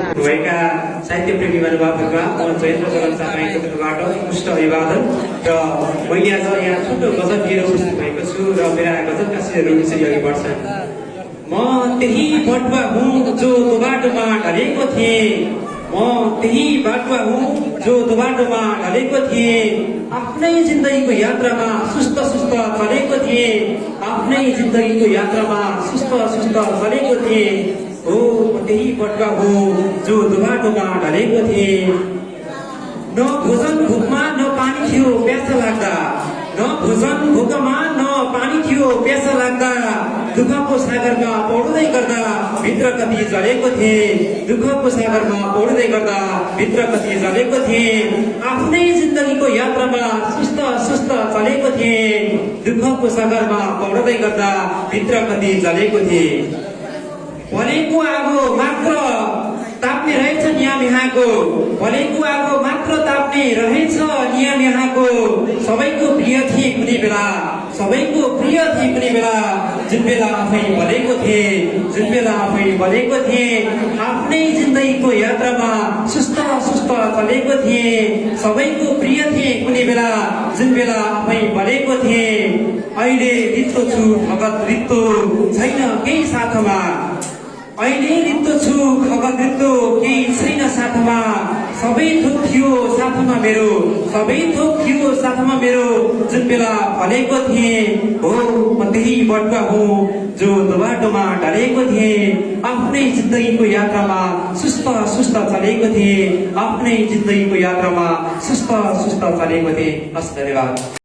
भएका साहित्य प्रेमी महानुभावहरूमा म जयेन्द्र चरण सापाईको तर्फबाट पुष्ट अभिवादन र मैले आज यहाँ छोटो गजल लिएर उपस्थित भएको छु र मेरा गजलका शेरहरू यसरी अघि बढ्छन्। म त्यही बटुवा हुँ जो त्यो बाटोमा ढलेको थिएँ, म त्यही बाटुवा हुँ जो त्यो बाटोमा ढलेको थिएँ, आफ्नै जिन्दगीको यात्रामा सुस्त सुस्त चलेको थिएँ, आफ्नै जिन्दगीको यात्रामा सुस्त सुस्त चलेको थिएँ। हो म त्यही बटुवा हुँ जो त्यो बाटोमा ढलेको थिएँ। न भोजन भोकमा न पानी थियो प्यासा लाग्दा, न भोजन भोकमा न पानी थियो प्यासा लाग्दा, दुःखको सागरमा पौड्दै गर्दा भित्र कति जलेको थिएँ, दुःखको सागरमा पौड्दै गर्दा भित्र कति जलेको थिएँ, आफ्नै जिन्दगीको यात्रामा सुस्त सुस्त चलेको थिएँ, दुःखको सागरमा पौड्दै गर्दा भित्र कति जलेको थिएँ। भलेको आगो मात्र ताप्ने रहेछ नियम यहाँको, भलेको आगो मात्र ताप्ने रहेछ नियम यहाँको, सबैको प्रिय थिए कुनै बेला, सबैको प्रिय थिए कुनै बेला, जुन बेला आफै भलेको थिए, जुन बेला आफै भलेको थिए, आफ्नै जिन्दगीको यात्रामा सुस्त सुस्त चलेको थिए, सबैको प्रिय थिए कुनै बेला, जुन बेला आफै भलेको थिए। अहिले रित्तो छु खगत रित्तो छैन केही साथमा, अहिले रित्तो छु खगत रित्तो केही छैन साथमा, सबै थोक थियो साथमा मेरो, सबै थोक थियो साथमा मेरो, जुन बेला फलेको थिएँ। हो म त्यही बटुवा हुँ जो त्यो बाटोमा ढलेको थिएँ, आफ्नै जिन्दगीको यात्रामा सुस्त सुस्त चलेको थिएँ, आफ्नै जिन्दगीको यात्रामा सुस्त सुस्त चलेको थिएँ। हस्, धन्यवाद।